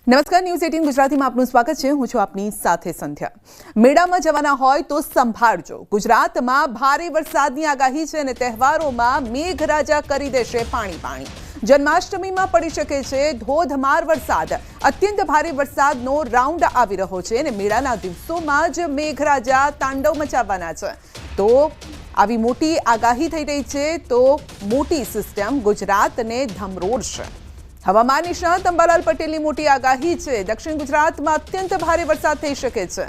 નમસ્કાર, ન્યૂઝ 18 ગુજરાતીમાં આપનું સ્વાગત છે. હું છું આપની સાથે સંધ્યા. મેળામાં જવાના હોય તો સંભાળજો. ગુજરાતમાં ભારે વરસાદની આગાહી છે અને તહેવારોમાં મેઘરાજા કરી દેશે પાણી. જન્માષ્ટમીમાં પડી શકે છે ધોધમાર વરસાદ. અત્યંત ભારે વરસાદનો રાઉન્ડ આવી રહ્યો છે અને મેળાના દિવસોમાં જ મેઘરાજા તાંડવ મચાવવાના છે. તો આવી મોટી આગાહી થઈ રહી છે તો મોટી સિસ્ટમ ગુજરાતને ધમરોળશે. હવામાન નિષ્ણાત અંબાલાલ પટેલની મોટી આગાહી છે. દક્ષિણ ગુજરાતમાં અત્યંત ભારે વરસાદ થઈ શકે છે.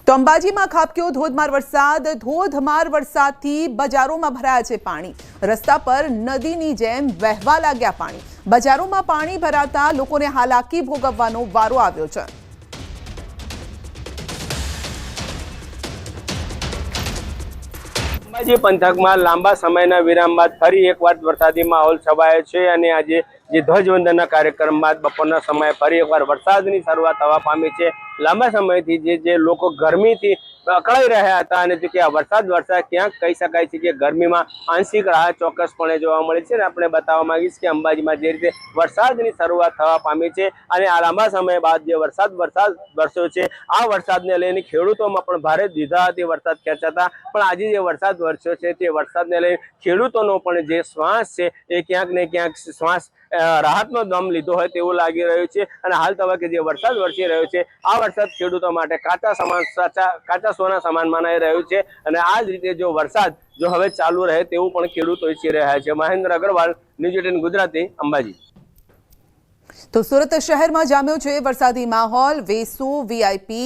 તો અંબાજીમાં ખાબક્યો ધોધમાર વરસાદ. ધોધમાર વરસાદથી બજારોમાં ભરાયા છે પાણી. રસ્તા પર નદીની જેમ વહેવા લાગ્યા પાણી. બજારોમાં પાણી ભરાતા લોકોને હાલાકી ભોગવવાનો વારો આવ્યો છે. અંબાજી પંથકમાં લાંબા સમયના વિરામ બાદ ફરી એકવાર વરસાદી માહોલ છવાયો છે અને આજે જે ધ્વજવંદનના કાર્યક્રમ બાદ બપોરના સમયે ફરી એકવાર વરસાદની શરૂઆત થવા પામી છે. લાંબા સમયથી જે લોકો ગરમીથી અકળાઈ રહ્યા હતા અને કે આ વરસાદ ક્યાંક કહી શકાય છે કે ગરમીમાં આંશિક રાહત ચોક્કસપણે જોવા મળે છે. અને આપણે બતાવવા માંગીશ કે અંબાજીમાં જે રીતે વરસાદની શરૂઆત થવા પામી છે અને આ લાંબા સમય બાદ જે વરસાદ વરસ્યો છે, આ વરસાદને લઈને ખેડૂતોમાં પણ ભારે દ્વિધાથી વરસાદ ખેંચાતા, પણ આજે જે વરસાદ વરસ્યો છે તે વરસાદને લઈને ખેડૂતોનો પણ જે શ્વાસ છે એ ક્યાંક ને ક્યાંક શ્વાસ રાહતનો દમ લીધો હોય તેવું લાગી રહ્યું છે. અને હાલ તબક્કે જે વરસાદ વરસી રહ્યો છે, આ વરસાદ ખેડૂતો માટે કાચા સોના સમાન મનાઈ રહ્યું છે. અને આ જ રીતે જો વરસાદ હવે ચાલુ રહે તેવું પણ ખેડૂતો ઈચ્છી રહ્યા છે. મહેન્દ્ર અગ્રવાલ, ન્યૂઝ 18 ગુજરાતી, અંબાજી. તો સુરત શહેરમાં જામ્યો છે વરસાદી માહોલ. વેસુ, VIP,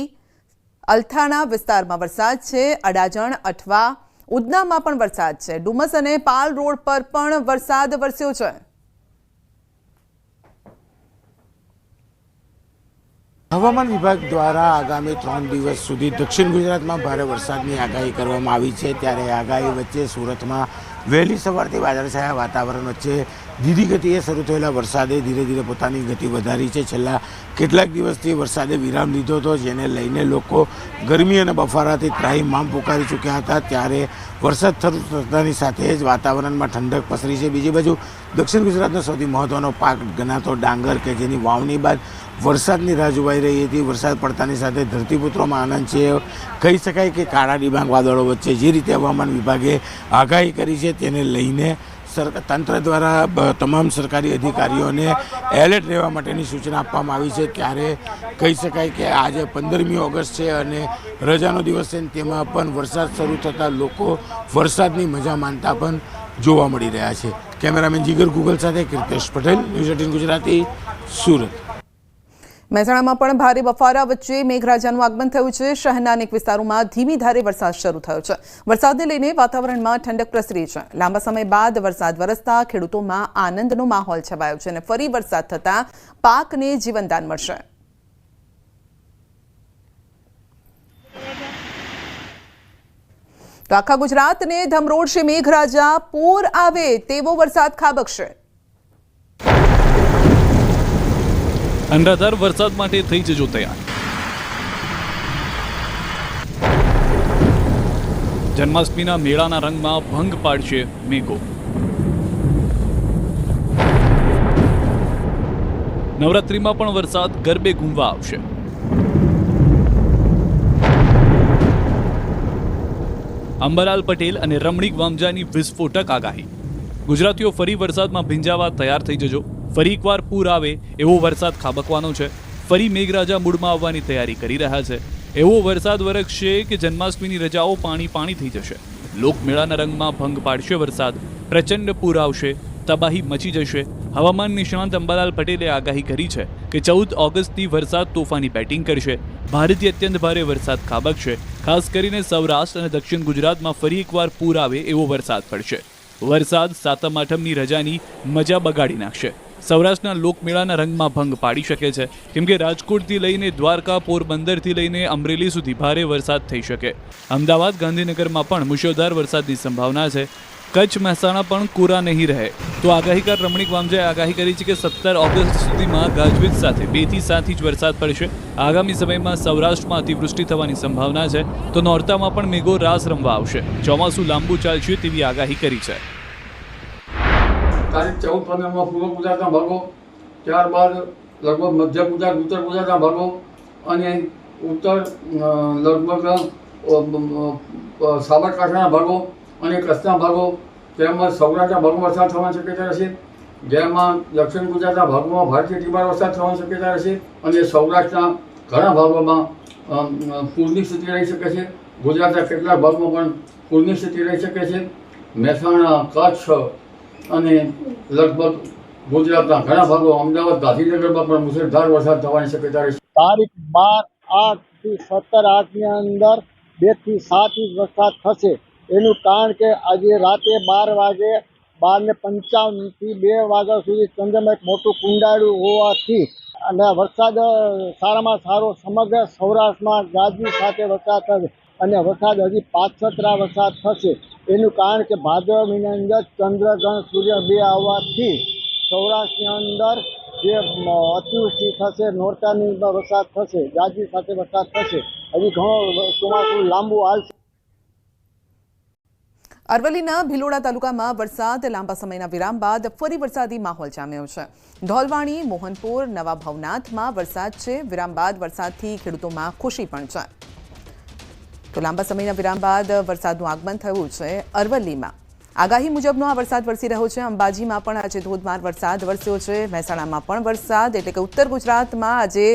અલથાણા વિસ્તારમાં વરસાદ છે. અડાજણ, અઠવા, ઉધનામાં પણ વરસાદ છે. ડુમસ અને પાલ રોડ પર પણ વરસાદ વરસ્યો છે. હવામાન વિભાગ દ્વારા આગામી 3 દિવસ સુધી દક્ષિણ ગુજરાતમાં ભારે વરસાદની આગાહી કરવામાં આવી છે. ત્યારે આગાહી વચ્ચે સુરતમાં વહેલી સવારથી વાદળછાયા વાતાવરણ વચ્ચે ધીરી ગતિએ શરૂ થયેલા વરસાદે ધીરે ધીરે પોતાની ગતિ વધારી છે. છેલ્લા કેટલાક દિવસથી વરસાદે વિરામ લીધો હતો, જેને લઈને લોકો ગરમી અને બફારાથી ત્રાહિમામ પુકારી ચૂક્યા હતા. ત્યારે વરસાદ શરૂ થતાની સાથે જ વાતાવરણમાં ઠંડક પસરી છે. બીજી બાજુ દક્ષિણ ગુજરાતનો સૌથી મહત્વનો પાક ગણાતો ડાંગર, કે જેની વાવણી બાદ વરસાદની રાહ જોવાઈ રહી હતી, વરસાદ પડતાની સાથે ધરતીપુત્રોમાં આનંદ છે. કહી શકાય કે કાળા ડિબાંગ વાદળો વચ્ચે જે રીતે હવામાન વિભાગે આગાહી કરી છે તેને લઈને તંત્ર દ્વારા તમામ સરકારી અધિકારીઓને એલર્ટ રહેવા માટેની સૂચના આપવામાં આવી છે. ત્યારે કહી શકાય કે આજે 15મી ઓગસ્ટ છે અને રજાનો દિવસ છે, તેમાં પણ વરસાદ શરૂ થતાં લોકો વરસાદની મજા માનતા પણ જોવા મળી રહ્યા છે. કેમેરામેન જીગર ગુગલ સાથે કીર્તેશ પટેલ, ન્યૂઝ 18 ગુજરાતી, સુરત. મહેસાણામાં પણ ભારે બફારા વચ્ચે મેઘરાજાનું આગમન થયું છે. શહેરના અનેક વિસ્તારોમાં ધીમી ધારે વરસાદ શરૂ થયો છે. વરસાદને લઈને વાતાવરણમાં ઠંડક પ્રસરી છે. લાંબા સમય બાદ વરસાદ વરસતા ખેડૂતોમાં આનંદનો માહોલ છવાયો છે અને ફરી વરસાદ થતાં પાકને જીવનદાન મળશે. તો આખા ગુજરાતને ધમરોળશે મેઘરાજા. પૂર આવે તેવો વરસાદ ખાબકશે. અનરાધાર વરસાદ માટે થઈ જજો તૈયાર. જન્માષ્ટમીના મેળાના રંગમાં ભંગ પાડશે મેઘો. નવરાત્રીમાં પણ વરસાદ ગરબે ઘૂમવા આવશે. અંબાલાલ પટેલ અને રમણીક વામજાની વિસ્ફોટક આગાહી. ગુજરાતીઓ ફરી વરસાદમાં ભીંજાવા તૈયાર થઈ જજો. ફરી એકવાર પૂર આવે એવો વરસાદ ખાબકવાનો છે. ફરી મેઘરાજા મૂડમાં આવવાની તૈયારી કરી રહ્યા છે. એવો વરસાદ વરસશે કે જન્માષ્ટમીની રજાઓ પાણી થઈ જશે. લોકમેળાના રંગમાં ભંગ પાડશે વરસાદ. પ્રચંડ પૂર આવશે, તબાહી મચી જશે. હવામાન નિષ્ણાંત અંબાલાલ પટેલે આગાહી કરી છે કે 14 ઓગસ્ટથી વરસાદ તોફાની બેટિંગ કરશે. ભારેથી અત્યંત ભારે વરસાદ ખાબકશે. ખાસ કરીને સૌરાષ્ટ્ર અને દક્ષિણ ગુજરાતમાં ફરી એકવાર પૂર આવે એવો વરસાદ પડશે. વરસાદ સાતમ આઠમની રજાની મજા બગાડી નાખશે. સૌરાષ્ટ્રના લોકમેળાના રંગમાં ભંગ પાડી શકે છે, કેમ કે રાજકોટથી લઈને દ્વારકા, પોરબંદરથી લઈને અમરેલી સુધી ભારે વરસાદ થઈ શકે. અમદાવાદ, ગાંધીનગરમાં પણ મુશળધાર વરસાદની સંભાવના છે. કચ્છ, મહેસાણા પણ કોરા નહીં રહે. તો આગાહીકાર રમણીક વામજાએ આગાહી કરી છે કે 17 ઓગસ્ટ સુધીમાં ગાજવીજ સાથે 2 થી 7 ઇંચ વરસાદ પડશે. આગામી સમયમાં સૌરાષ્ટ્રમાં અતિવૃષ્ટિ થવાની સંભાવના છે. તો નોરતામાં પણ મેઘો રાસ રમવા આવશે. ચોમાસું લાંબુ ચાલશે તેવી આગાહી કરી છે. તારીખ 14-15 પૂર્વ ગુજરાતના ભાગો, ત્યારબાદ લગભગ મધ્ય ગુજરાત, ઉત્તર ગુજરાતના ભાગો અને ઉત્તર લગભગ સાબરકાંઠાના ભાગો અને કચ્છના ભાગો તેમજ સૌરાષ્ટ્રના ભાગોમાં વરસાદ થવાની શક્યતા રહેશે, જેમાં દક્ષિણ ગુજરાતના ભાગોમાં ભારેથી અતિભારે વરસાદ થવાની શક્યતા રહેશે અને સૌરાષ્ટ્રના ઘણા ભાગોમાં પૂરની સ્થિતિ રહી શકે છે. ગુજરાતના કેટલાક ભાગમાં પણ પૂરની સ્થિતિ રહી શકે છે. મહેસાણા, કચ્છ અને લગભગ ગુજરાતના ઘણા ભાગો, અમદાવાદ, ગાંધીનગરમાં પણ મુશળધાર વરસાદ થવાની શક્યતા રહેશે. તારીખ 12/8 થી 17/8ની અંદર 2 થી 7 ઇંચ વરસાદ થશે. એનું કારણ કે આજે રાતે 12 વાગે 12:55 થી 2 વાગ્યા સુધી ચંદ્રમાં એક મોટું કુંડાળું હોવાથી અને વરસાદ સારામાં સારો સમગ્ર સૌરાષ્ટ્રમાં ગાજવી સાથે વરસાદ થશે અને વરસાદ હજી પાછતરા વરસાદ થશે. એનું કારણ કે ભાદરવા મહિનાની અંદર ચંદ્રગ્રહણ, સૂર્ય બે આવવાથી સૌરાષ્ટ્રની અંદર જે અતિવૃષ્ટિ થશે, નોરતાની વરસાદ થશે, ગાજવી સાથે વરસાદ થશે. હજી ઘણો ચોમાસું લાંબુ હાલશે. અરવલ્લીના ભિલોડા તાલુકામાં વરસાદ લાંબા સમયના વિરામ બાદ ફરી વરસાદી માહોલ જામ્યો છે. ધોલવાણી, મોહનપુર, નવા ભવનાથમાં વરસાદ છે. વિરામ બાદ વરસાદથી ખેડૂતોમાં ખુશી પણ છે. તો લાંબા સમયના વિરામ બાદ વરસાદનું આગમન થયું છે અરવલ્લીમાં. આગાહી મુજબનો આ વરસાદ વરસી રહ્યો છે. અંબાજીમાં પણ આજે ધોધમાર વરસાદ વરસ્યો છે. મહેસાણામાં પણ વરસાદ, એટલે કે ઉત્તર ગુજરાતમાં આજે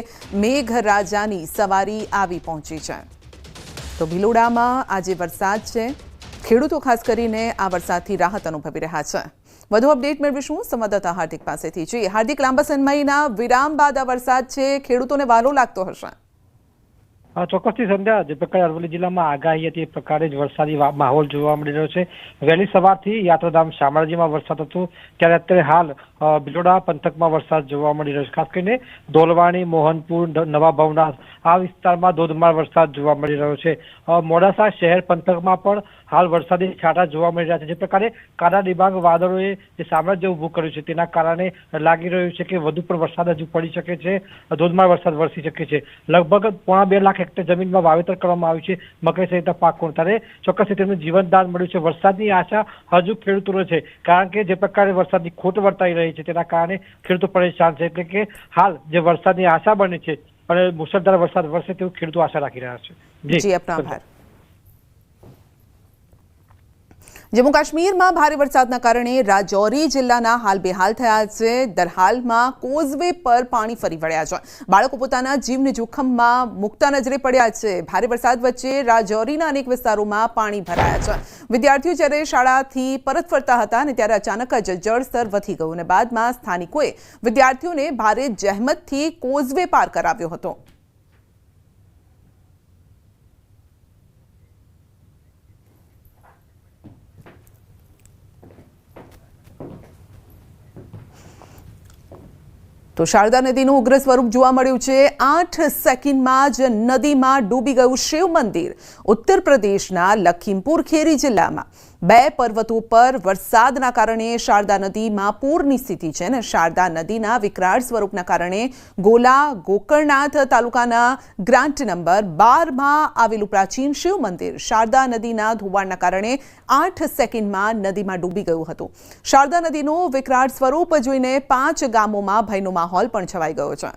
મેઘરાજાની સવારી આવી પહોંચી છે. તો ભિલોડામાં આજે વરસાદ છે. ખેડૂતો ખાસ કરીને આ વરસાદથી રાહત અનુભવી રહ્યા છે. વધુ અપડેટ મેળવીશું સંવાદદાતા હાર્દિક પાસેથી. જી હાર્દિક, લાંબા સમયના વિરામ બાદ આ વરસાદ છે, ખેડૂતોને વહાલો લાગતો હશે. ચોક્કસથી સંધ્યા, જે પ્રકારે અરવલ્લી જિલ્લામાં આગાહી હતી એ પ્રકારે જ વરસાદી માહોલ જોવા મળી રહ્યો છે. વહેલી સવારથી યાત્રાધામ શામળાજીમાં વરસાદ હતો, ત્યારે અત્યારે હાલ ભિલોડા પંથકમાં વરસાદ જોવા મળી રહ્યો છે. ખાસ કરીને ધોલવાણી, મોહનપુર, નવા ભવનાથ આ વિસ્તારમાં ધોધમાર વરસાદ જોવા મળી રહ્યો છે. મોડાસા શહેર પંથકમાં પણ હાલ વરસાદી છાંટા જોવા મળી રહ્યા છે. જે પ્રકારે કાળા ડિબાંગ વાદળોએ જે સામ્રાજ્ય ઊભું કર્યું છે તેના કારણે લાગી રહ્યું છે કે વધુ પણ વરસાદ હજુ પડી શકે છે, ધોધમાર વરસાદ વરસી શકે છે. લગભગ 2.5 લાખ હેક્ટર જમીનમાં વાવેતર કરવામાં આવ્યું છે મકઈ સહિતના પાકોનું, ત્યારે ચોક્કસ તેમને જીવનદાન મળ્યું છે. વરસાદની આશા હજુ ખેડૂતોને છે, કારણ કે જે પ્રકારે વરસાદની ખોટ વર્તાઈ રહી છે તેના કારણે ખેડૂતો પરેશાન છે. એટલે કે હાલ જે વરસાદની આશા બની છે અને મુશળધાર વરસાદ વરસે તેવું ખેડૂતો આશા રાખી રહ્યા છે. જી, આપનો આભાર. જમ્મુ કાશ્મીરમાં ભારે વરસાદના કારણે રાજૌરી જિલ્લાના હાલ બેહાલ થયા છે. દરહાલમાં કોઝવે પર પાણી ફરી વળ્યા છે. બાળકો પોતાના જીવને જોખમમાં મૂકતા નજરે પડ્યા છે. ભારે વરસાદ વચ્ચે રાજૌરીના અનેક વિસ્તારોમાં પાણી ભરાયા છે. વિદ્યાર્થીઓ જ્યારે શાળાથી પરત ફરતા હતા અને ત્યારે અચાનક જ જળસ્તર વધી ગયું અને બાદમાં સ્થાનિકોએ વિદ્યાર્થીઓને ભારે જહેમતથી કોઝવે પાર કરાવ્યો હતો. તો શારદા નદીનું ઉગ્ર સ્વરૂપ જોવા મળ્યું છે. 8 સેકન્ડમાં જ નદીમાં ડૂબી ગયું શિવ મંદિર. ઉત્તર પ્રદેશના લખીમપુર ખેરી જિલ્લામાં 2 પર્વતો પર વરસાદના કારણે શારદા નદીમાં પૂરની સ્થિતિ છે ને શારદા નદીના વિકરાળ સ્વરૂપના કારણે ગોલા ગોકર્ણનાથ તાલુકાના ગ્રાન્ટ નંબર 12માં આવેલું પ્રાચીન શિવ મંદિર શારદા નદીના ધોવાણના કારણે 8 સેકન્ડમાં નદીમાં ડૂબી ગયું હતું. શારદા નદીનું વિકરાળ સ્વરૂપ જોઈને 5 ગામોમાં ભયનો માહોલ પણ છવાઈ ગયો છે.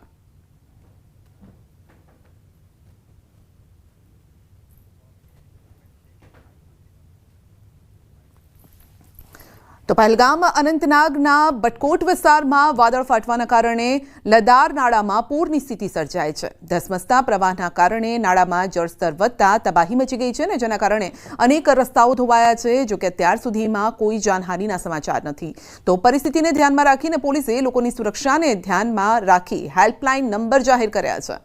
તો પહેલગામ અનંતનાગના બટકોટ વિસ્તારમાં વાદળ ફાટવાના કારણે લદાર નાળામાં પૂરની સ્થિતિ સર્જાઈ છે. ધસમસતા પ્રવાહના કારણે નાળામાં જળસ્તર વધતા તબાહી મચી ગઈ છે ને જેના કારણે અનેક રસ્તાઓ ધોવાયા છે. જોકે અત્યાર સુધીમાં કોઈ જાનહાનિના સમાચાર નથી. તો પરિસ્થિતિને ધ્યાનમાં રાખીને પોલીસે લોકોની સુરક્ષાને ધ્યાનમાં રાખી હેલ્પલાઇન નંબર જાહેર કર્યા છે.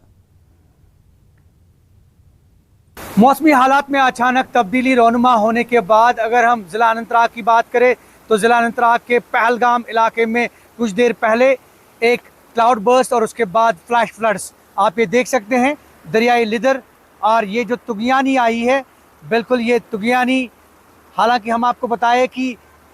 मौसमी हालात में अचानक तब्दीली रोनुमा होने के बाद अगर हम ज़िला अनंतनाग की बात करें तो ज़िला अनंतनाग के पहलगाम इलाके में कुछ देर पहले एक क्लाउड बर्स्ट और उसके बाद फ्लैश फ्लड्स आप ये देख सकते हैं. दरियाई लिदर और ये जो तुगियानी आई है, बिल्कुल ये तुगियानी, हालांकि हम आपको बताएं कि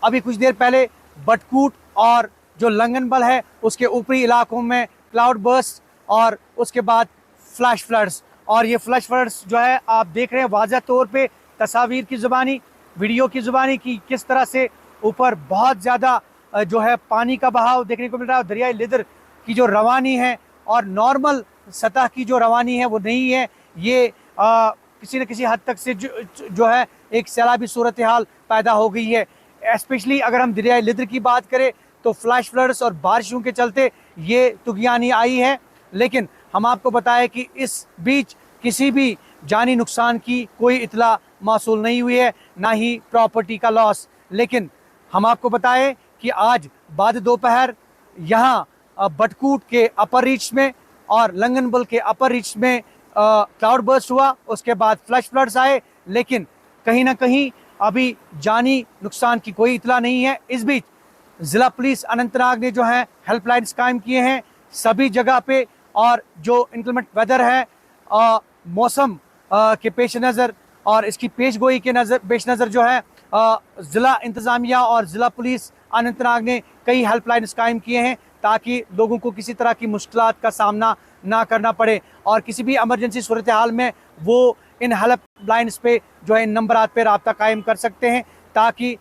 अभी कुछ देर पहले बटकूट और जो लंगनबल है उसके ऊपरी इलाकों में क्लाउड बर्स्ट और उसके बाद फ्लैश फ्लड्स, और ये फ्लैश फ्लड्स जो है आप देख रहे हैं वाज़ह तौर पे तस्वीर की ज़ुबानी, वीडियो की ज़ुबानी की किस तरह से ऊपर बहुत ज़्यादा जो है पानी का बहाव देखने को मिल रहा है। दरियाई लिदर की जो रवानी है और नॉर्मल सतह की जो रवानी है वो नहीं है। ये किसी न किसी हद तक से जो है एक सैलाबी सूरत हाल पैदा हो गई है। स्पेशली अगर हम दरियाई लिदर की बात करें तो फ्लैश फ्लड्स और बारिशों के चलते ये तुगयानी आई है। लेकिन हम आपको बताएं कि इस बीच किसी भी जानी नुकसान की कोई इतला मौसूल नहीं हुई है, ना ही प्रॉपर्टी का लॉस। लेकिन हम आपको बताएं कि आज बाद दोपहर यहाँ बटकूट के अपर रीच में और लंगनबुल के अपर रीच में क्लाउड बर्स्ट हुआ, उसके बाद फ्लैश फ्लड्स आए, लेकिन कहीं ना कहीं अभी जानी नुकसान की कोई इतला नहीं है। इस बीच जिला पुलिस अनंतनाग ने जो है हेल्पलाइंस कायम किए हैं सभी जगह पे, और जो इंक्लेमेंट वेदर है मौसम के पेश नज़र और इसकी पेशगोई के पेश नज़र जो है ज़िला इंतज़ामिया और ज़िला पुलिस अनंतनाग ने कई हेल्पलाइंस कायम किए हैं ताकि लोगों को किसी तरह की मुश्किलात का सामना ना करना पड़े, और किसी भी इमरजेंसी सूरत हाल में वो इन हेल्पलाइंस पे जो है इन नंबरात पे रब्ता कायम कर सकते हैं ताकि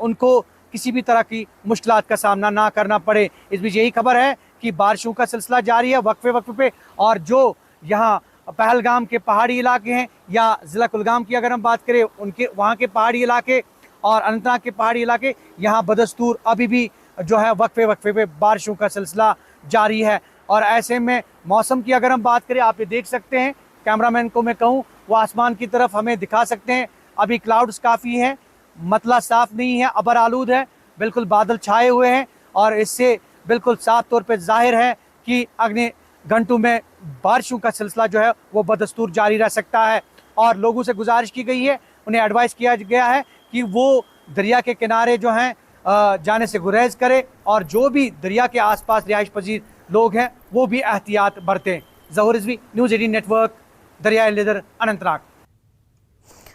उनको किसी भी तरह की मुश्किलात का सामना ना करना पड़े। इस बीच यही खबर है कि बारिशों का सिलसिला जारी है वक्फे पे, और जो यहाँ पहलगाम के पहाड़ी इलाके हैं या ज़िला कुलगाम की अगर हम बात करें उनके वहाँ के पहाड़ी इलाके और अनंतनाग के पहाड़ी इलाके, यहाँ बदस्तूर अभी भी जो है वक्फे पे बारिशों का सिलसिला जारी है। और ऐसे में मौसम की अगर हम बात करें, आप ये देख सकते हैं, कैमरामैन को मैं कहूँ वो आसमान की तरफ हमें दिखा सकते हैं, अभी क्लाउड्स काफ़ी हैं, मतला साफ नहीं है, अबर आलूद है, बिल्कुल बादल छाए हुए हैं, और इससे बिल्कुल साफ तौर पे जाहिर है कि अगले घंटों में बारिशों का सिलसिला जो है वो बदस्तूर जारी रह सकता है। और लोगों से गुजारिश की गई है, उन्हें एडवाइस किया गया है कि वो दरिया के किनारे जो हैं जाने से गुरेज करें, और जो भी दरिया के आसपास रिहाइश पजीर लोग हैं वो भी एहतियात बरतें। ज़हूर रिजवी, न्यूज़ 18 नेटवर्क, दरियाई लिदर, अनंतनाग।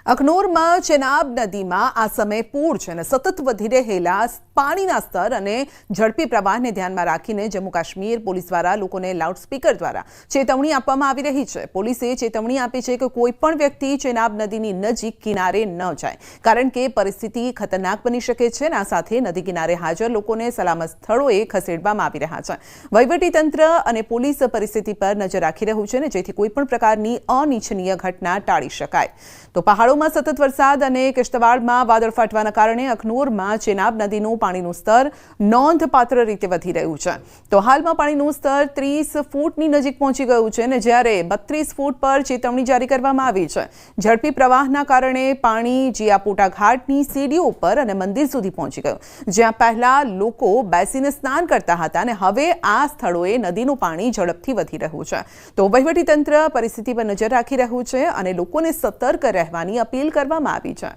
અખનોરમાં ચેનાબ નદીમાં આ સમયે પૂર છે અને સતત વધી રહેલા પાણીના સ્તર અને ઝડપી પ્રવાહને ધ્યાનમાં રાખીને જમ્મુ કાશ્મીર પોલીસ દ્વારા લોકોને લાઉડસ્પીકર દ્વારા ચેતવણી આપવામાં આવી રહી છે। પોલીસે ચેતવણી આપી છે કે કોઈપણ વ્યક્તિ ચેનાબ નદીની નજીક કિનારે ન જાય, કારણ કે પરિસ્થિતિ ખતરનાક બની શકે છે અને આ સાથે નદી કિનારે હાજર લોકોને સલામત સ્થળોએ ખસેડવામાં આવી રહ્યા છે। વહીવટીતંત્ર અને પોલીસ પરિસ્થિતિ પર નજર રાખી રહ્યું છે ને જેથી કોઈપણ પ્રકારની અનિચ્છનીય ઘટના ટાળી શકાય। તો પહાડોમાં સતત વરસાદ અને કિશ્તવાડમાં વાદળ ફાટવાના કારણે અખનૂરમાં ચેનાબ નદીનું પાણીનું સ્તર નોંધપાત્ર રીતે વધી રહ્યું છે। તો હાલમાં પાણીનું સ્તર 30 ફૂટની નજીક પહોંચી ગયું છે અને જ્યારે 32 ફૂટ પર ચેતવણી જારી કરવામાં આવી છે। ઝડપી પ્રવાહના કારણે પાણી જીયાપોટા ઘાટની સીડીઓ ઉપર અને મંદિર સુધી પહોંચી ગયું, જ્યાં પહેલા લોકો બેસીને સ્નાન કરતા હતા અને હવે આ સ્થળોએ નદીનું પાણી ઝડપથી વધી રહ્યું છે। તો વહીવટીતંત્ર પરિસ્થિતિ પર નજર રાખી રહ્યું છે અને લોકોને સતર્ક રહેવાની अपील કરવામાં આવી છે।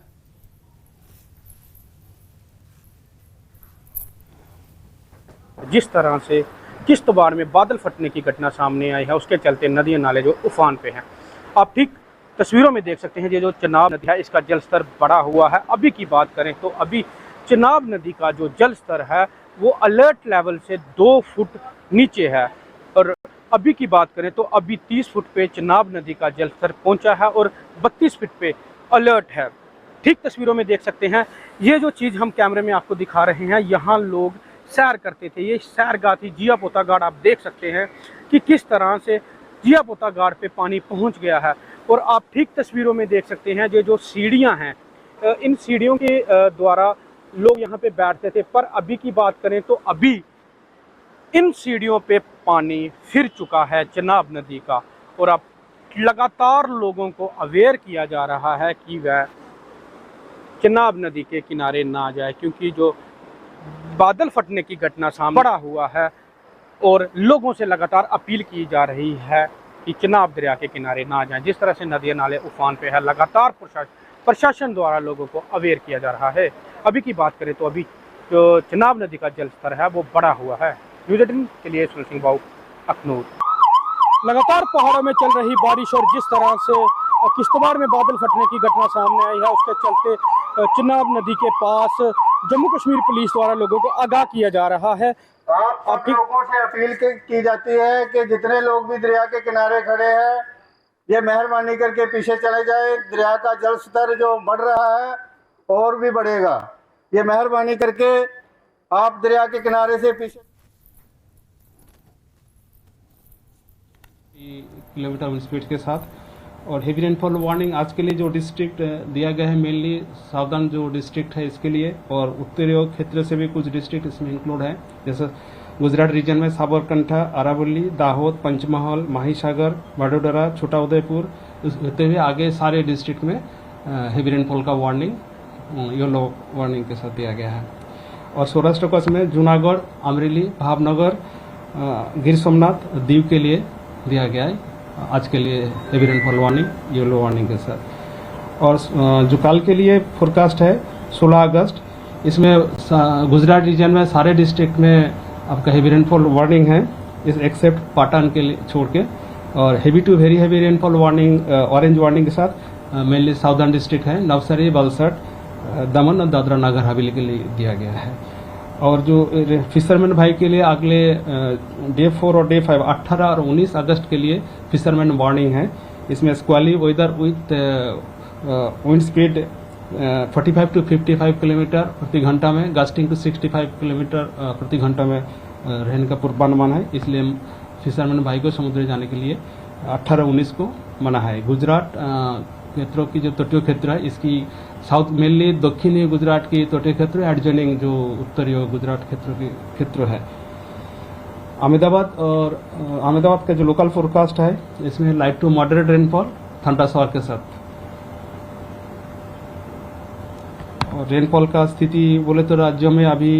जिस तरह से किश्तवाड़ में बादल फटने की घटना सामने आई है उसके चलते नदी नाले जो उफान पे हैं। आप ठीक तस्वीरों में देख सकते हैं ये जो चेनाब नदी है इसका जल स्तर बढ़ा हुआ है। अभी की बात करें तो अभी चेनाब नदी का जो जल स्तर है वो अलर्ट लेवल से 2 फुट नीचे है, और अभी की बात करें तो अभी 30 फुट पे चेनाब नदी का जल स्तर पहुंचा है और 32 फुट पे अलर्ट है। ठीक तस्वीरों में देख सकते हैं, ये जो चीज़ हम कैमरे में आपको दिखा रहे हैं, यहाँ लोग सैर करते थे, ये सैरगाह थी जियापोता घाट। आप देख सकते हैं कि किस तरह से जियापोता घाट पे पानी पहुंच गया है, और आप ठीक तस्वीरों में देख सकते हैं ये जो सीढ़ियाँ हैं, इन सीढ़ियों के द्वारा लोग यहाँ पे बैठते थे, पर अभी की बात करें तो अभी इन सीढ़ियों पे पानी फिर चुका है चेनाब नदी का, और अब लगातार लोगों को अवेयर किया जा रहा है कि वह चेनाब नदी के किनारे ना जाए, क्योंकि जो बादल फटने की घटना सामने पड़ा हुआ है, और लोगों से लगातार अपील की जा रही है कि चेनाब दरिया के किनारे ना जाएं। जिस तरह से नदी नाले उफान पे है, लगातार प्रशासन द्वारा लोगों को अवेयर किया जा रहा है। अभी की बात करें तो अभी जो चेनाब नदी का जल स्तर है वो बढ़ा हुआ है। न्यूज़ 18 के लिए सुनील सिंह बाबू, अखनूर। लगातार पहाड़ों में चल रही बारिश और जिस तरह से किश्तवाड़ में बादल फटने की घटना सामने आई है उसके चलते चेनाब नदी के पास जम्मू कश्मीर पुलिस द्वारा लोगों को आगाह किया जा रहा है। आप लोगों से अपील की जाती है कि जितने लोग भी दरिया के किनारे खड़े हैं ये मेहरबानी करके पीछे चले जाए। दरिया का जल स्तर जो बढ़ रहा है और भी बढ़ेगा, ये मेहरबानी करके आप दरिया के किनारे से पीछे किलोमीटर स्पीड के साथ। और हेवी रेनफॉल वार्निंग आज के लिए जो डिस्ट्रिक्ट दिया गया है मेनली साउदर्न जो डिस्ट्रिक्ट है इसके लिए, और उत्तरीय क्षेत्र से भी कुछ डिस्ट्रिक्ट इसमें इंक्लूड है, जैसे गुजरात रीजन में साबरकांठा, अरावली, दाहोद, पंचमहल, माहीसागर, वडोदरा, छोटा उदयपुर होते हुए आगे सारे डिस्ट्रिक्ट में हेवी रेनफॉल का वार्निंग येलो वार्निंग के साथ दिया गया है। और सौराष्ट्र कच्छ में जूनागढ़, अमरेली, भावनगर, गिर सोमनाथ, दीव के लिए दिया गया है आज के लिए heavy rainfall warning yellow warning के साथ। और जो कल के लिए फोरकास्ट है 16 अगस्त, इसमें गुजरात रीजन में सारे डिस्ट्रिक्ट में आपका हेवी रेनफॉल वार्निंग है, इस एक्सेप्ट पाटन के लिए छोड़ के। और heavy to very heavy rainfall warning orange warning के साथ मेनली साउदर्न डिस्ट्रिक्ट है, नवसारी, वलसाड, दमन और दादरा नगर हवेली के लिए दिया गया है। और जो फिशरमैन भाई के लिए अगले डे 4 और डे 5 18 और 19 अगस्त के लिए फिशरमैन वार्निंग है। इसमें squally weather with wind speed 45 to 55 kilometre प्रति घंटा में, गस्टिंग टू 65 किलोमीटर प्रति घंटा में रहने का पूर्वानुमान है। इसलिए फिशरमैन भाई को समुद्र जाने के लिए 18-19 को मना है। गुजरात क्षेत्रों की जो तटीय क्षेत्र है इसकी साउथ मेनली दक्षिणी गुजरात की तटीय क्षेत्र एडजॉइनिंग जो उत्तरीय गुजरात क्षेत्र है। अहमदाबाद का जो लोकल फोरकास्ट है इसमें लाइट टू मॉडरेट रेनफॉल थंडरशॉवर के साथ। और रेनफॉल का स्थिति बोले तो राज्यों में अभी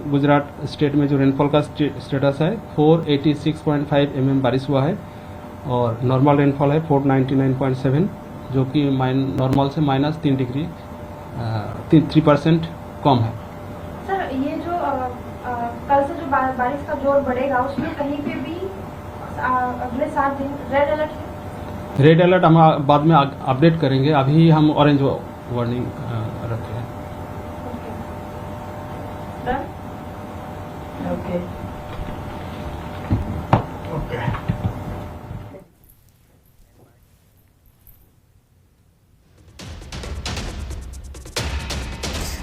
गुजरात स्टेट में जो रेनफॉल का स्टेटस है 486.5 mm बारिश हुआ है, और नॉर्मल रेनफॉल है 499.7, जो कि नॉर्मल से -3 डिग्री 3% कम है। सर ये जो कल से जो बारिश का जोर बढ़ेगा उसमें कहीं पे भी अगले 7 दिन रेड अलर्ट है? रेड अलर्ट हम बाद में अपडेट करेंगे, अभी हम ऑरेंज वार्निंग रखे हैं। ओके।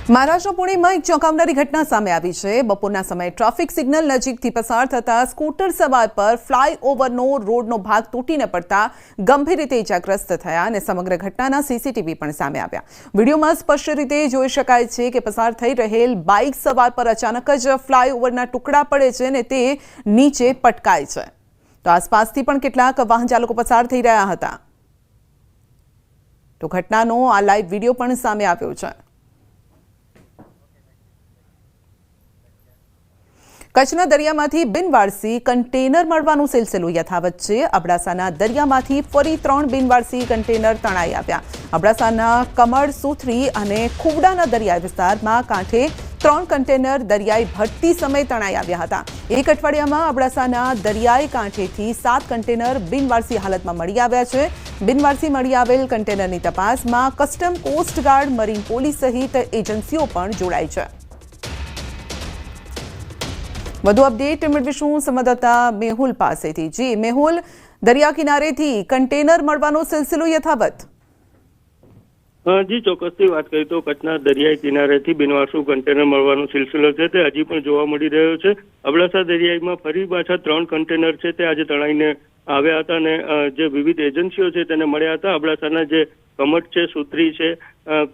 મહારાષ્ટ્ર પુણેમાં એક ચોંકાવનારી ઘટના સામે આવી છે। બપોરના સમયે ટ્રાફિક સિગ્નલ નજીકથી પસાર થતા સ્કૂટર સવાર પર ફ્લાયઓવરનો રોડનો ભાગ તૂટીને પડતા ગંભીર રીતે ઇજાગ્રસ્ત થયા અને સમગ્ર ઘટનાના સીસીટીવી પણ સામે આવ્યા। વિડીયોમાં સ્પષ્ટ રીતે જોઈ શકાય છે કે પસાર થઈ રહેલ બાઇક સવાર પર અચાનક જ ફ્લાયઓવરના ટુકડા પડે છે અને તે નીચે પટકાય છે। તો આસપાસથી પણ કેટલાક વાહન ચાલકો પસાર થઈ રહ્યા હતા। તો ઘટનાનો આ લાઈવ વિડીયો પણ સામે આવ્યો છે। કચ્છના દરિયામાંથી બિનવારસી કન્ટેનર મળવાનો સિલસિલો યથાવત છે। અબડાસાના દરિયામાંથી ફરી 3 બિનવારસી કન્ટેનર તણાઈ આવ્યા। અબડાસાના કમળ, સુથરી અને ખુવડાના દરિયાઈ વિસ્તારમાં કાંઠે 3 કન્ટેનર દરિયાઈ ભરતી સમયે તણાઈ આવ્યા હતા। એક અઠવાડિયામાં અબડાસાના દરિયાઈ કાંઠેથી 7 કન્ટેનર બિનવારસી હાલતમાં મળી આવ્યા છે। બિનવારસી મળી આવેલ કન્ટેનરની તપાસમાં કસ્ટમ, કોસ્ટગાર્ડ, મરીન પોલીસ સહિત એજન્સીઓ પણ જોડાઈ છે। વધુ અપડેટ મેળવીશું સંવાદદાતા મેહુલ પાસેથી। જી મેહુલ, દરિયા કિનારેથી કન્ટેનર મળવાનો સિલસિલો યથાવત? જી ચોક્કસથી વાત કરીએ તો કચ્છના દરિયાઈ કિનારેથી બિનવારસુ કન્ટેનર મળવાનો સિલસિલો છે તે હજી પણ જોવા મળી રહ્યો છે। અબડાસા દરિયાઈમાં ફરી પાછા 3 કન્ટેનર છે તે આજે તણાઈને આવ્યા હતા અને જે વિવિધ એજન્સીઓ છે તેને મળ્યા હતા। અબડાસાના જે કમટ છે, સુત્રી છે,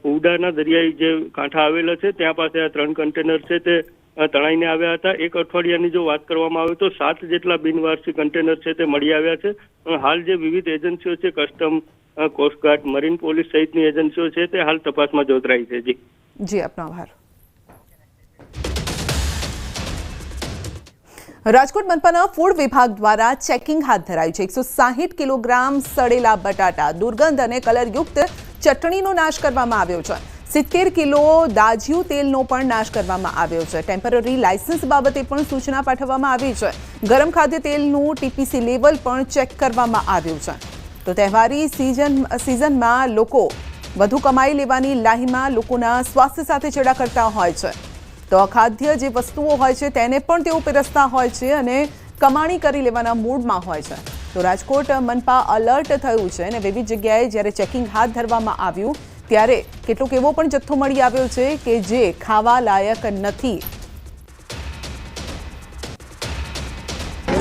કુવડાના દરિયાઈ જે કાંઠા આવેલા છે ત્યાં પાસે આ 3 કન્ટેનર છે તે તણાઈને આવ્યા હતા। એક અઠવાડિયાની જો વાત કરવામાં આવે તો 7 જેટલા બિનવારસી કન્ટેનર છે તે મળી આવ્યા છે। હાલ જે વિવિધ એજન્સીઓ છે, કસ્ટમ, કોસ્ટગાર્ડ, મરીન પોલીસ સહિતની એજન્સીઓ છે તે હાલ તપાસમાં જોતરાઈ છે। જી આપનો આભાર। રાજકોટ મનપાના ફૂડ વિભાગ દ્વારા ચેકિંગ હાથ ધરાયું છે। 160 કિલોગ્રામ સડેલા બટાટા, દુર્ગંધ અને કલરયુક્ત ચટણીનો નાશ કરવામાં આવ્યો છે। 70 કિલો દાજિયું તેલનો પણ નાશ કરવામાં આવ્યો છે। ટેમ્પરરી લાયસન્સ બાબતે પણ સૂચના પાઠવવામાં આવી છે। ગરમ ખાદ્ય તેલનું ટીપીસી લેવલ પણ ચેક કરવામાં આવ્યું છે। તો તહેવારી સિઝનમાં લોકો વધુ કમાઈ લેવાની લાહીમાં લોકોના સ્વાસ્થ્ય સાથે ચેડા કરતા હોય છે। તો અખાદ્ય જે વસ્તુઓ હોય છે તેને પણ તેઓ પીરસતા હોય છે અને કમાણી કરી લેવાના મૂડમાં હોય છે। તો રાજકોટ મનપા અલર્ટ થયું છે અને વિવિધ જગ્યાએ જ્યારે ચેકિંગ હાથ ધરવામાં આવ્યું ત્યારે કેટલોક એવો પણ જથ્થો મળી આવ્યો છે કે જે ખાવા લાયક નથી।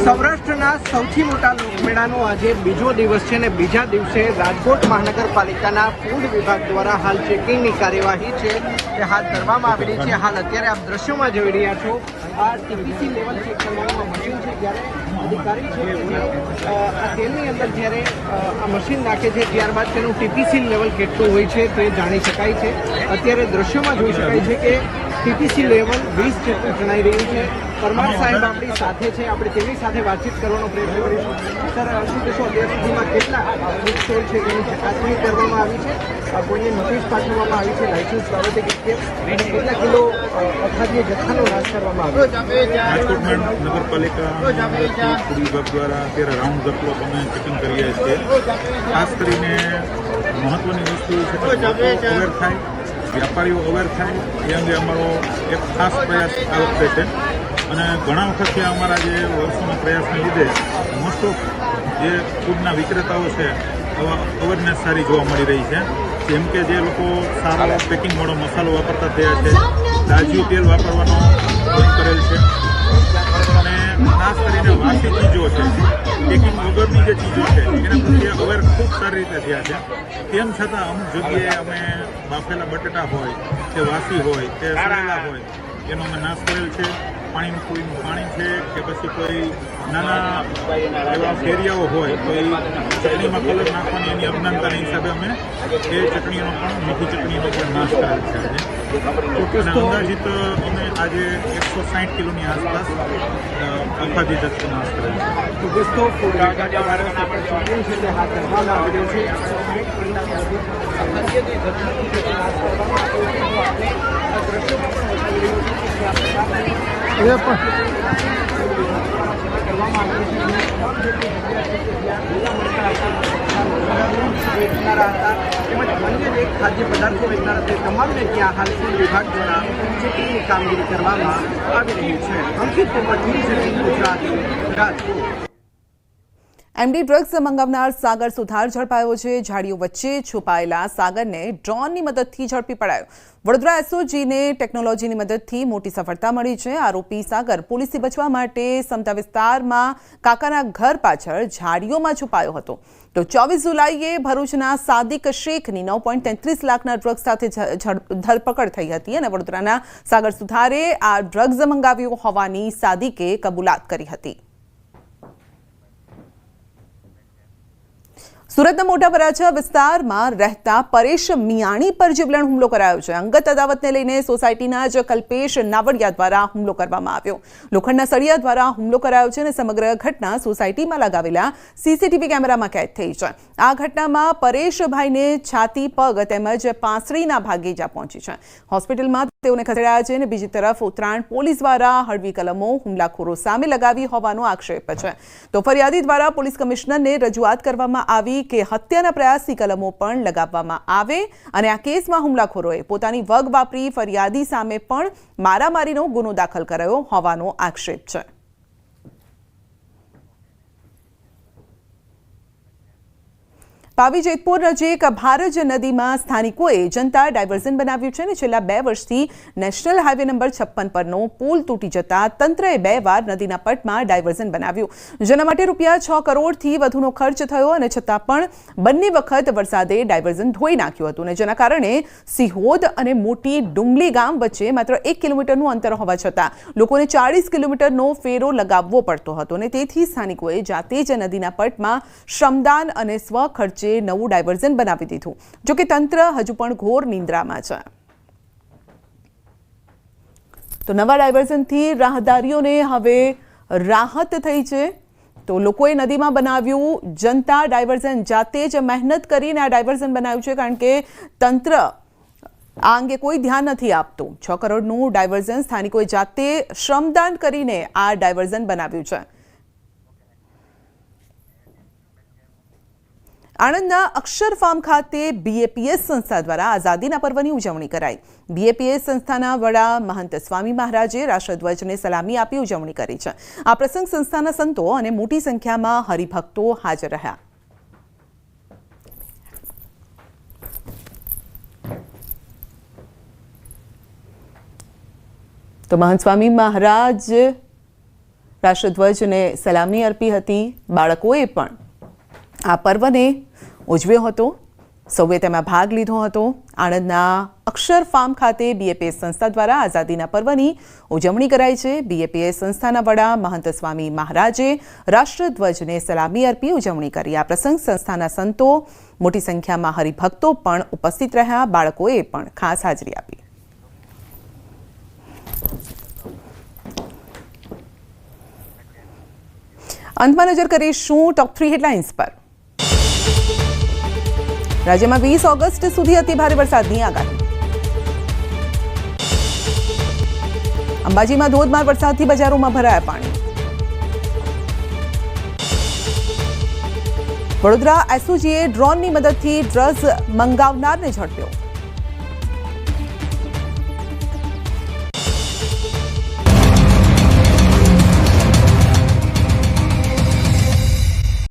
સૌરાષ્ટ્રના સૌથી મોટા લોકમેળાનો આજે બીજો દિવસ છે અને બીજા દિવસે રાજકોટ મહાનગરપાલિકાના ફૂડ વિભાગ દ્વારા હાલ ચેકિંગની કાર્યવાહી છે તે હાથ ધરવામાં આવેલી છે. હાલ અત્યારે આપ દ્રશ્યોમાં જોઈ રહ્યા છો આ ટીપીસી લેવલ ચેક કરવાનું મશીન છે. જ્યારે અધિકારી છે આ તેલની અંદર જ્યારે આ મશીન નાખે છે ત્યારબાદ તેનું ટીપીસી લેવલ કેટલું હોય છે તે જાણી શકાય છે. અત્યારે દ્રશ્યોમાં જોઈ શકાય છે કે ટીપીસી લેવલ 20 જેટલું જણાઈ રહ્યું છે. પરમાર સાહેબ આપણી સાથે છે, આપણે તેમની સાથે વાતચીત કરવાનો પ્રયત્ન કરીશું. સર, શું કહેશો, અત્યાર સુધીમાં કેટલા ફૂડ સ્ટોલ છે તેની ચકાસણી કરવામાં આવી છે, કોઈને નોટિસ પાઠવવામાં આવી છે લાયસન્સ બાબતે કે કેટલા કિલો અખાદ્ય જથ્થાનો નાશ કરવામાં આવ્યો? રાજકોટ નગરપાલિકા ફૂડ વિભાગ દ્વારા અત્યારે રાઉન્ડ ધ ક્લોક અમે ચેકિંગ કરીએ છીએ. ખાસ કરીને મહત્વની વસ્તુ છે કે લોકો અવેર થાય, વ્યાપારીઓ અવેર થાય એ અંગે અમારો એક ખાસ પ્રયાસ આ વખતે છે. અને ઘણા વખતથી અમારા જે વર્ષોના પ્રયાસને લીધે મોસ્ટ ઓફ જે ફૂડના વિક્રેતાઓ છે આવા અવેરનેસ સારી જોવા મળી રહી છે. જેમ કે જે લોકો સારો પેકિંગવાળો મસાલો વાપરતા થયા છે, તાજું તેલ વાપરવાનો બંધ કરેલ છે અને ખાસ કરીને વાસી ચીજો છે, પેકિંગ વગરની જે ચીજો છે એના પ્રત્યે અવેર ખૂબ સારી રીતે થયા છે. તેમ છતાં અમુક જગ્યાએ અમે બાફેલા બટેટા હોય કે વાસી હોય કે સડેલા હોય એનો અમે નાશ કરેલ છે. પાણીનું કોઈનું પાણી છે કે પછી કોઈ નાના એવા ફેરિયાઓ હોય તો એ ચટણીમાં કલર નાખવાની એની અજ્ઞાનતાના હિસાબે અમે એ ચટણીનો પણ મીઠી ચટણીનો પણ નાશ કરેલ છે આજે. અને અંદાજિત અમે આજે 160 કિલોની આસપાસ અખાદ્ય જથ્થો નાશ કરેલ છે. તો દોસ્તો, ફૂડ વિભાગ દ્વારા આપણે શોપિંગ છે તે હાથ ધરવામાં આવેલું છે. 160 કિલો અખાદ્ય જે જથ્થો છે તે નાશ કરવામાં આવ્યો છે. તો આપણે આ દ્રશ્યોમાં પણ બતાવી રહ્યું છે કે આ પ્રકારની કરવામાં આવેલી છે. વેચનારા હતા તેમજ અન્ય જે ખાદ્ય પદાર્થો વેચનારા હતા તમામને ત્યાં હાલ ફૂડ વિભાગ દ્વારા ચેકિંગની કામગીરી કરવામાં આવી રહી છે. અંકિત ગુજરાતી રાજકોટ. એમડી ડ્રગ્સ મંગાવનાર સાગર સુથાર ઝડપાયો છે. ઝાડીઓ વચ્ચે છુપાયેલા સાગરને ડ્રોનની મદદથી ઝડપી પડાયો. વડોદરા એસઓજીને ટેકનોલોજીની મદદથી મોટી સફળતા મળી છે. આરોપી સાગર પોલીસથી બચવા માટે સમતા વિસ્તારમાં કાકાના ઘર પાછળ ઝાડીઓમાં છુપાયો હતો. તો 24 જુલાઈએ ભરૂચના સાદિક શેખની 9.33 લાખના ડ્રગ્સ સાથે ધરપકડ થઈ હતી અને વડોદરાના સાગર સુથારે આ ડ્રગ્સ મંગાવ્યો હોવાની સાદિકે કબૂલાત કરી હતી. સુરતના મોટા વરાછા વિસ્તારમાં રહેતા પરેશ મિયાણી પર જીવલેણ હુમલો કરાયો છે. અંગત અદાવતને લઈને સોસાયટીના જ કલ્પેશ નાવડિયા દ્વારા હુમલો કરવામાં આવ્યો. લોખંડના સળિયા દ્વારા હુમલો કરાયો છે અને સમગ્ર ઘટના સોસાયટીમાં લગાવેલા સીસીટીવી કેમેરામાં કેદ થઈ છે. આ ઘટનામાં પરેશભાઈને છાતી, પગ તેમજ પાંસળીના ભાગે ઈજા પહોંચી છે. હોસ્પિટલમાં તેઓને ખસેડાયા છે અને બીજી તરફ ઉત્તરાયણ પોલીસ દ્વારા હળવી કલમો હુમલાખોરો સામે લગાવી હોવાનો આક્ષેપ છે. તો ફરિયાદી દ્વારા પોલીસ કમિશનરને રજૂઆત કરવામાં આવી કે હત્યાના પ્રયાસની કલમો પણ લગાવવામાં આવે અને આ કેસમાં હુમલાખોરોએ પોતાની વગ વાપરી ફરિયાદી સામે પણ મારામારીનો ગુનો દાખલ કરાયો હોવાનો આક્ષેપ છે. પાવી જેતપુર નજીક ભારજ નદીમાં સ્થાનિકોએ જનતા ડાયવર્ઝન બનાવ્યું છે અને છેલ્લા 2 વર્ષથી નેશનલ હાઈવે નંબર 56 પરનો પુલ તૂટી જતા તંત્રએ 2 વાર નદીના પટમાં ડાયવર્ઝન બનાવ્યું, જેના માટે રૂપિયા 6 કરોડથી વધુનો ખર્ચ થયો અને છતાં પણ બંને વખત વરસાદે ડાયવર્ઝન ધોઈ નાખ્યું હતું અને જેના કારણે સિહોદ અને મોટી ડુંગલી ગામ વચ્ચે માત્ર 1 કિલોમીટરનું અંતર હોવા છતાં લોકોને 40 કિલોમીટરનો ફેરો લગાવવો પડતો હતો અને તેથી સ્થાનિકોએ જાતે જ નદીના પટમાં શ્રમદાન અને સ્વખર્ચે નવું ડાયવર્ઝન બનાવી દીધું. જોકે તંત્ર હજુ પણ ઘોર નિંદ્રામાં છે. તો નવા ડાયવર્ઝનથી રાહદારીઓને હવે રાહત થઈ છે. તો લોકોએ નદીમાં બનાવ્યું જનતા ડાયવર્ઝન, જાતે જ મહેનત કરીને આ ડાયવર્ઝન બનાવ્યું છે કારણ કે તંત્ર આ અંગે કોઈ ધ્યાન નથી આપતું. 6 કરોડનું ડાયવર્ઝન સ્થાનિકોએ જાતે શ્રમદાન કરીને આ ડાયવર્ઝન બનાવ્યું છે. આણંદના અક્ષર ફાર્મ ખાતે BAPS સંસ્થા દ્વારા આઝાદીના પર્વની ઉજવણી કરાઈ. BAPS સંસ્થાના વડા મહંત સ્વામી મહારાજે રાષ્ટ્રધ્વજને સલામી આપી ઉજવણી કરી છે. આ પ્રસંગ સંસ્થાના સંતો અને મોટી સંખ્યામાં હરિભક્તો હાજર રહ્યા. તો મહંત સ્વામી મહારાજ રાષ્ટ્રધ્વજને સલામી અર્પી હતી. બાળકોએ પણ આ પર્વને ઉજવ્યો હતો. સૌએ તેમાં ભાગ લીધો હતો. આણંદના અક્ષર ફાર્મ ખાતે BAPS સંસ્થા દ્વારા આઝાદીના પર્વની ઉજવણી કરાઈ છે. BAPS સંસ્થાના વડા મહંત સ્વામી મહારાજે રાષ્ટ્રધ્વજને સલામી અર્પી ઉજવણી કરી. આ પ્રસંગ સંસ્થાના સંતો, મોટી સંખ્યામાં હરિભક્તો પણ ઉપસ્થિત રહ્યા. બાળકોએ પણ ખાસ હાજરી આપી. અંતમાં નજર કરીશું ટોપ 3 હેડલાઇન્સ પર. રાજ્યમાં 20 ઓગસ્ટ સુધી અતિ ભારે વરસાદની આગાહી. અંબાજીમાં ધોધમાર વરસાદથી બજારોમાં ભરાયા પાણી. વડોદરા SOGએ ડ્રોનની મદદથી ડ્રગ્સ મંગાવનારને ઝડપ્યો.